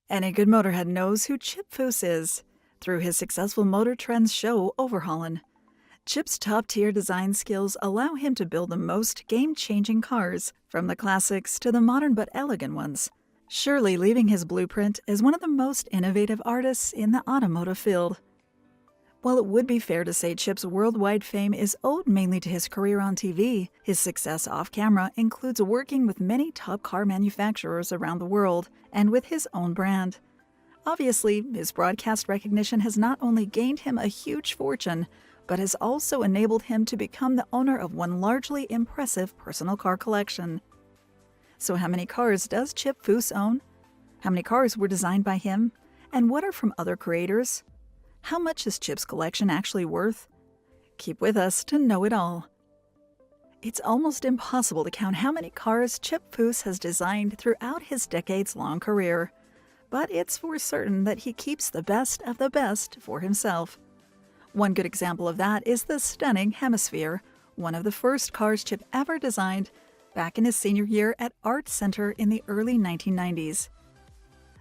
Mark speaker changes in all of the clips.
Speaker 1: Any good motorhead knows who Chip Foose is through his successful MotorTrend show Overhaulin. Chip's top-tier design skills allow him to build the most game-changing cars, from the classics to the modern but elegant ones, surely leaving his blueprint as one of the most innovative artists in the automotive field. While it would be fair to say Chip's worldwide fame is owed mainly to his career on TV, his success off-camera includes working with many top car manufacturers around the world and with his own brand. Obviously, his broadcast recognition has not only gained him a huge fortune, but has also enabled him to become the owner of one largely impressive personal car collection. So how many cars does Chip Foose own? How many cars were designed by him? And what are from other creators? How much is Chip's collection actually worth? Keep with us to know it all. It's almost impossible to count how many cars Chip Foose has designed throughout his decades-long career, but it's for certain that he keeps the best of the best for himself. One good example of that is the stunning Hemisphere, one of the first cars Chip ever designed back in his senior year at Art Center in the early 1990s.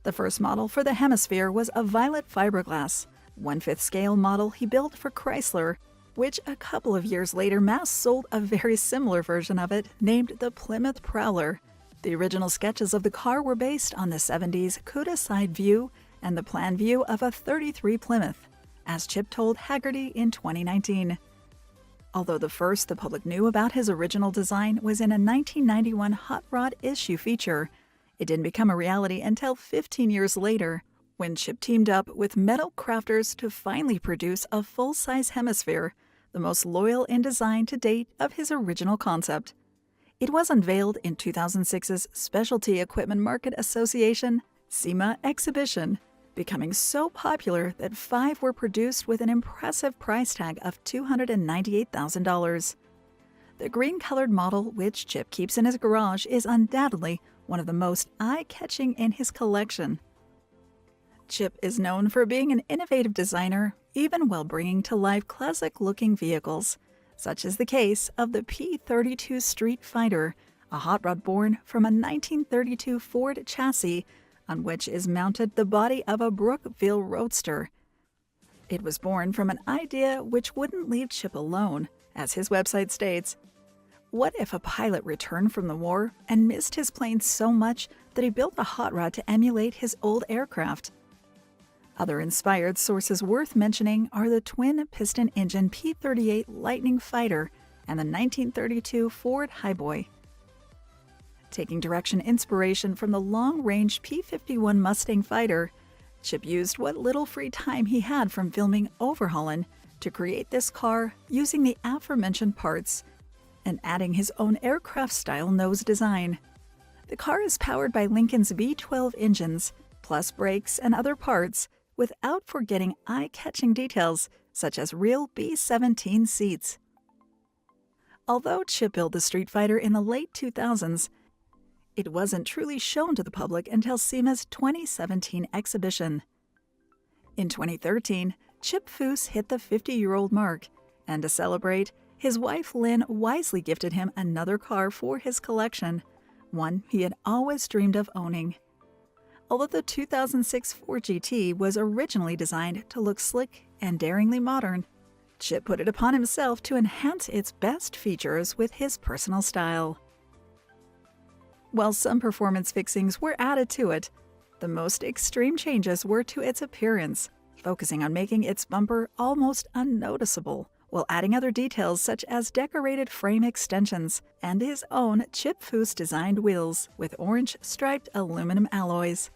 Speaker 1: The first model for the Hemisphere was a violet fiberglass, 1/5 scale model he built for Chrysler, which a couple of years later mass sold a very similar version of it named the Plymouth Prowler. The original sketches of the car were based on the 70s CUDA side view and the plan view of a 33 Plymouth, as Chip told Haggerty in 2019. Although the first the public knew about his original design was in a 1991 Hot Rod issue feature, it didn't become a reality until 15 years later, when Chip teamed up with metal crafters to finally produce a full-size Hemisphere, the most loyal in design to date of his original concept. It was unveiled in 2006's Specialty Equipment Market Association SEMA exhibition, becoming so popular that 5 were produced with an impressive price tag of $298,000. The green-colored model, which Chip keeps in his garage, is undoubtedly one of the most eye-catching in his collection. Chip is known for being an innovative designer, even while bringing to life classic-looking vehicles, such as the case of the P-32 Street Fighter, a hot rod born from a 1932 Ford chassis on which is mounted the body of a Brookville Roadster. It was born from an idea which wouldn't leave Chip alone, as his website states. What if a pilot returned from the war and missed his plane so much that he built a hot rod to emulate his old aircraft? Other inspired sources worth mentioning are the twin-piston engine P-38 Lightning Fighter and the 1932 Ford Highboy. Taking direction inspiration from the long-range P-51 Mustang fighter, Chip used what little free time he had from filming Overhaulin to create this car using the aforementioned parts and adding his own aircraft-style nose design. The car is powered by Lincoln's V12 engines, plus brakes and other parts, without forgetting eye-catching details such as real B-17 seats. Although Chip built the Street Fighter in the late 2000s, it wasn't truly shown to the public until SEMA's 2017 exhibition. In 2013, Chip Foose hit the 50-year-old mark, and to celebrate, his wife Lynn wisely gifted him another car for his collection, one he had always dreamed of owning. Although the 2006 Ford GT was originally designed to look slick and daringly modern, Chip put it upon himself to enhance its best features with his personal style. While some performance fixings were added to it, the most extreme changes were to its appearance, focusing on making its bumper almost unnoticeable, while adding other details such as decorated frame extensions and his own Chip Foose-designed wheels with orange striped aluminum alloys.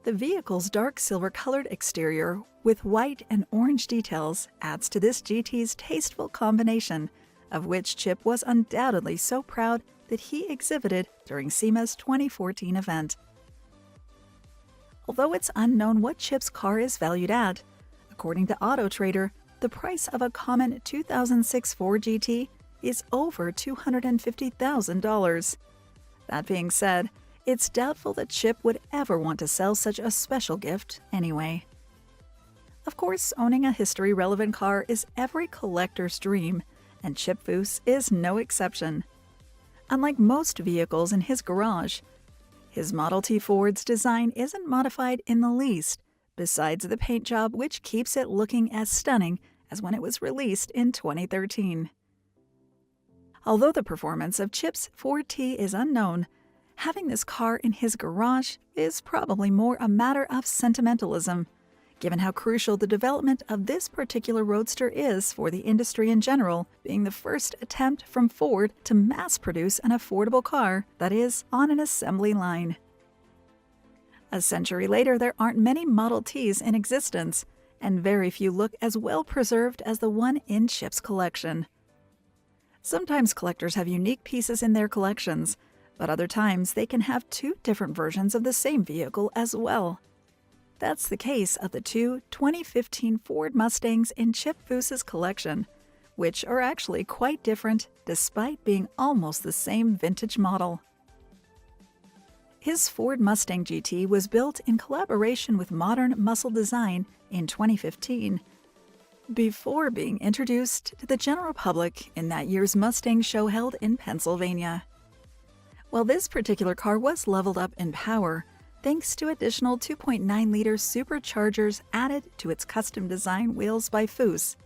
Speaker 1: The vehicle's dark silver-colored exterior with white and orange details adds to this GT's tasteful combination, of which Chip was undoubtedly so proud that he exhibited during SEMA's 2014 event. Although it's unknown what Chip's car is valued at, according to AutoTrader, the price of a common 2006 Ford GT is over $250,000. That being said, it's doubtful that Chip would ever want to sell such a special gift anyway. Of course, owning a history-relevant car is every collector's dream, and Chip Foose is no exception. Unlike most vehicles in his garage, His Model T Ford's design isn't modified in the least, besides the paint job which keeps it looking as stunning as when it was released in 2013. Although the performance of Chip's Ford T is unknown, having this car in his garage is probably more a matter of sentimentalism, given how crucial the development of this particular roadster is for the industry in general, being the first attempt from Ford to mass-produce an affordable car that is on an assembly line. A century later, there aren't many Model Ts in existence, and very few look as well preserved as the one in Chip's collection. Sometimes collectors have unique pieces in their collections, but other times they can have two different versions of the same vehicle as well. That's the case of the two 2015 Ford Mustangs in Chip Foose's collection, which are actually quite different despite being almost the same vintage model. His Ford Mustang GT was built in collaboration with Modern Muscle Design in 2015, before being introduced to the general public in that year's Mustang show held in Pennsylvania. While this particular car was leveled up in power, thanks to additional 2.9-liter superchargers added to its custom design wheels by Foose.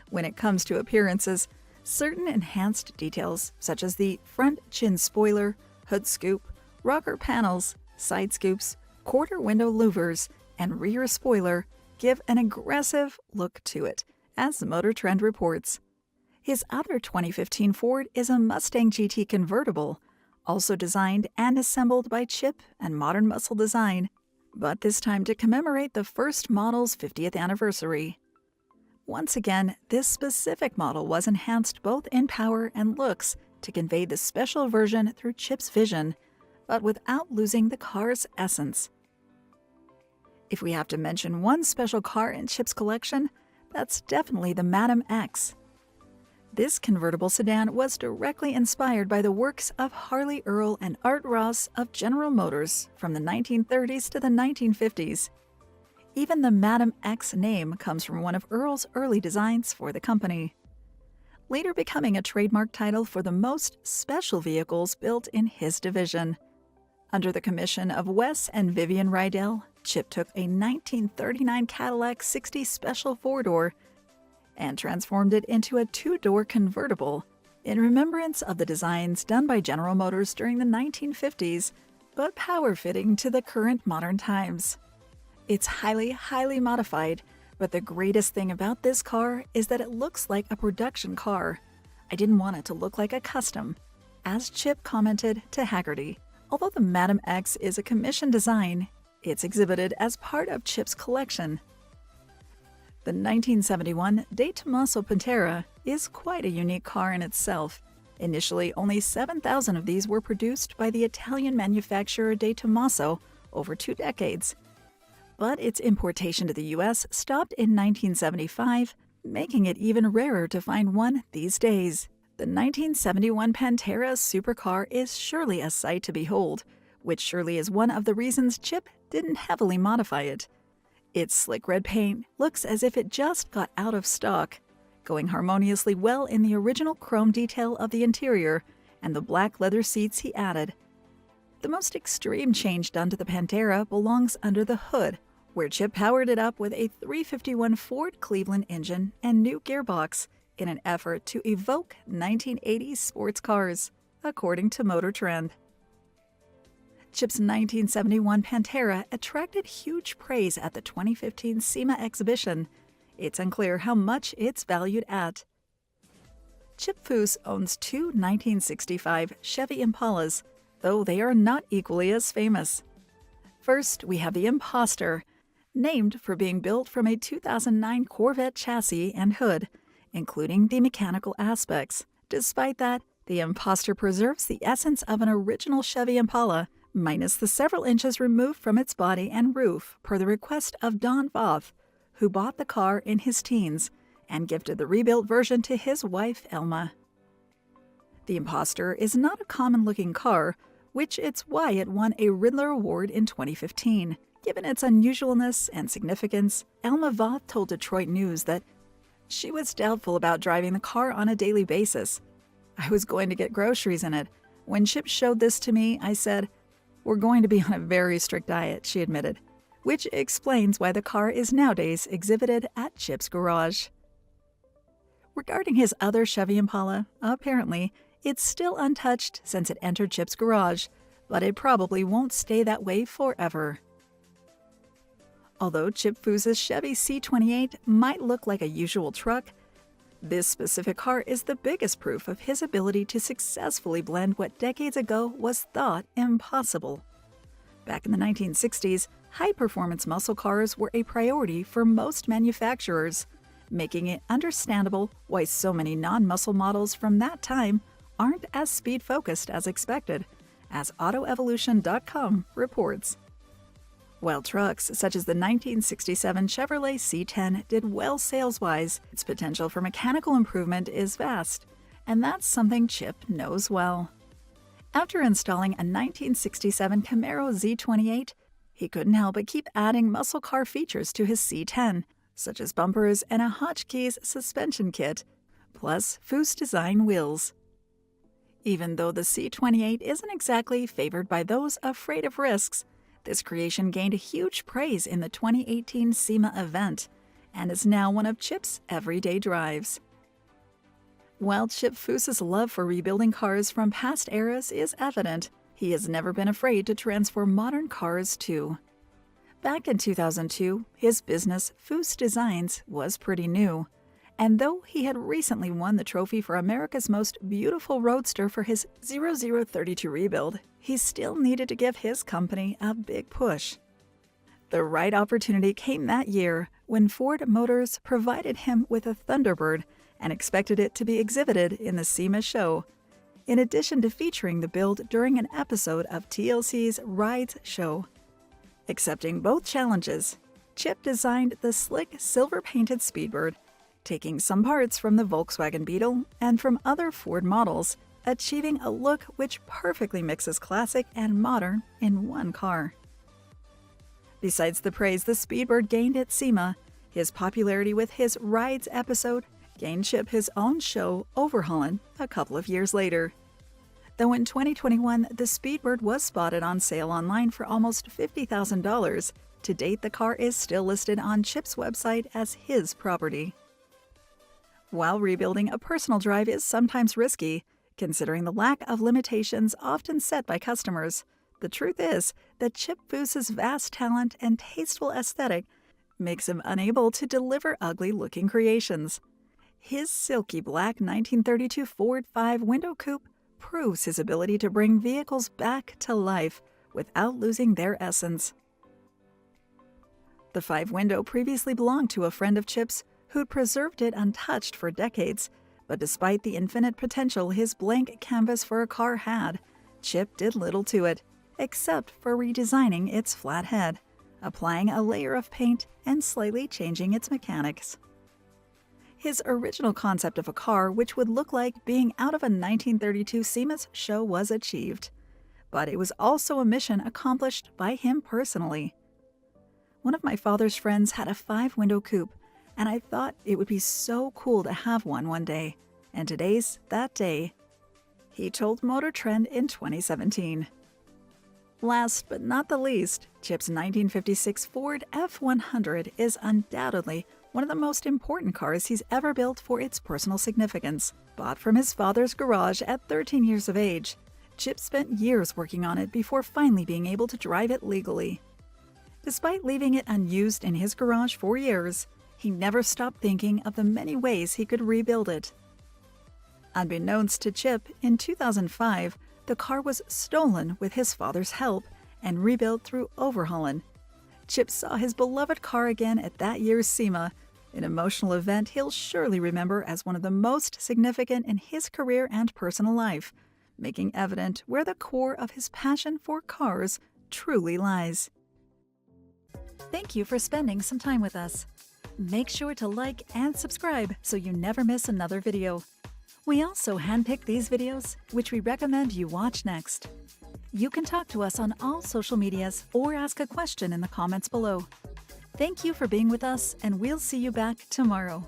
Speaker 1: When it comes to appearances, certain enhanced details such as the front chin spoiler, hood scoop, rocker panels, side scoops, quarter window louvers, and rear spoiler give an aggressive look to it, as MotorTrend reports. His other 2015 Ford is a Mustang GT convertible, also designed and assembled by Chip and Modern Muscle Design, but this time to commemorate the first model's 50th anniversary. Once again, this specific model was enhanced both in power and looks to convey the special version through Chip's vision, but without losing the car's essence. If we have to mention one special car in Chip's collection, that's definitely the Madam X. This convertible sedan was directly inspired by the works of Harley Earl and Art Ross of General Motors from the 1930s to the 1950s. Even the Madam X name comes from one of Earl's early designs for the company, later becoming a trademark title for the most special vehicles built in his division. Under the commission of Wes and Vivian Rydell, Chip took a 1939 Cadillac 60 Special 4-door and transformed it into a 2-door convertible in remembrance of the designs done by General Motors during the 1950s, but power-fitting to the current modern times. It's highly modified, but the greatest thing about this car is that it looks like a production car. I didn't want it to look like a custom, as Chip commented to Haggerty. Although the Madam X is a commissioned design, it's exhibited as part of Chip's collection. The 1971 De Tomaso Pantera is quite a unique car in itself. Initially, only 7,000 of these were produced by the Italian manufacturer De Tomaso over 2 decades. But its importation to the U.S. stopped in 1975, making it even rarer to find one these days. The 1971 Pantera supercar is surely a sight to behold, which surely is one of the reasons Chip didn't heavily modify it. Its slick red paint looks as if it just got out of stock, going harmoniously well in the original chrome detail of the interior and the black leather seats he added. The most extreme change done to the Pantera belongs under the hood, where Chip powered it up with a 351 Ford Cleveland engine and new gearbox in an effort to evoke 1980s sports cars, according to MotorTrend. Chip's 1971 Pantera attracted huge praise at the 2015 SEMA exhibition. It's unclear how much it's valued at. Chip Foose owns 2 1965 Chevy Impalas, though they are not equally as famous. First, we have the Imposter, named for being built from a 2009 Corvette chassis and hood, including the mechanical aspects. Despite that, the Imposter preserves the essence of an original Chevy Impala, minus the several inches removed from its body and roof, per the request of Don Voth, who bought the car in his teens and gifted the rebuilt version to his wife, Elma. The Imposter is not a common-looking car, which it's why it won a Riddler Award in 2015. Given its unusualness and significance, Elma Voth told Detroit News that she was doubtful about driving the car on a daily basis. I was going to get groceries in it. When Chip showed this to me, I said, "We're going to be on a very strict diet," she admitted, which explains why the car is nowadays exhibited at Chip's garage. Regarding his other Chevy Impala, apparently, it's still untouched since it entered Chip's garage, but it probably won't stay that way forever. Although Chip Foose's Chevy C28 might look like a usual truck, this specific car is the biggest proof of his ability to successfully blend what decades ago was thought impossible. Back in the 1960s, high-performance muscle cars were a priority for most manufacturers, making it understandable why so many non-muscle models from that time aren't as speed-focused as expected, as AutoEvolution.com reports. While trucks such as the 1967 Chevrolet C10 did well sales-wise, its potential for mechanical improvement is vast, and that's something Chip knows well. After installing a 1967 Camaro Z28, he couldn't help but keep adding muscle car features to his C10, such as bumpers and a Hotchkiss suspension kit, plus Foose design wheels. Even though the C28 isn't exactly favored by those afraid of risks, this creation gained huge praise in the 2018 SEMA event and is now one of Chip's everyday drives. While Chip Foose's love for rebuilding cars from past eras is evident, he has never been afraid to transform modern cars too. Back in 2002, his business, Foose Designs, was pretty new, and though he had recently won the trophy for America's Most Beautiful Roadster for his 0032 rebuild, he still needed to give his company a big push. The right opportunity came that year when Ford Motors provided him with a Thunderbird and expected it to be exhibited in the SEMA show, in addition to featuring the build during an episode of TLC's Rides show. Accepting both challenges, Chip designed the slick silver-painted Speedbird, taking some parts from the Volkswagen Beetle and from other Ford models, achieving a look which perfectly mixes classic and modern in one car. Besides the praise the Speedbird gained at SEMA, his popularity with his Rides episode gained Chip his own show, Overhaulin, a couple of years later. Though in 2021, the Speedbird was spotted on sale online for almost $50,000, to date the car is still listed on Chip's website as his property. While rebuilding a personal drive is sometimes risky, considering the lack of limitations often set by customers, the truth is that Chip Foose's vast talent and tasteful aesthetic makes him unable to deliver ugly-looking creations. His silky black 1932 Ford 5-window coupe proves his ability to bring vehicles back to life without losing their essence. The 5-window previously belonged to a friend of Chip's who'd preserved it untouched for decades, but despite the infinite potential his blank canvas for a car had, Chip did little to it, except for redesigning its flat head, applying a layer of paint, and slightly changing its mechanics. His original concept of a car which would look like being out of a 1932 SEMA show was achieved, but it was also a mission accomplished by him personally. One of my father's friends had a 5-window coupe, and I thought it would be so cool to have one day, and today's that day, he told MotorTrend in 2017. Last but not the least, Chip's 1956 Ford F100 is undoubtedly one of the most important cars he's ever built for its personal significance. Bought from his father's garage at 13 years of age, Chip spent years working on it before finally being able to drive it legally. Despite leaving it unused in his garage for years, he never stopped thinking of the many ways he could rebuild it. Unbeknownst to Chip, in 2005, the car was stolen with his father's help and rebuilt through Overhaulin. Chip saw his beloved car again at that year's SEMA, an emotional event he'll surely remember as one of the most significant in his career and personal life, making evident where the core of his passion for cars truly lies. Thank you for spending some time with us. Make sure to like and subscribe so you never miss another video. We also handpick these videos, which we recommend you watch next. You can talk to us on all social medias or ask a question in the comments below. Thank you for being with us, and we'll see you back tomorrow.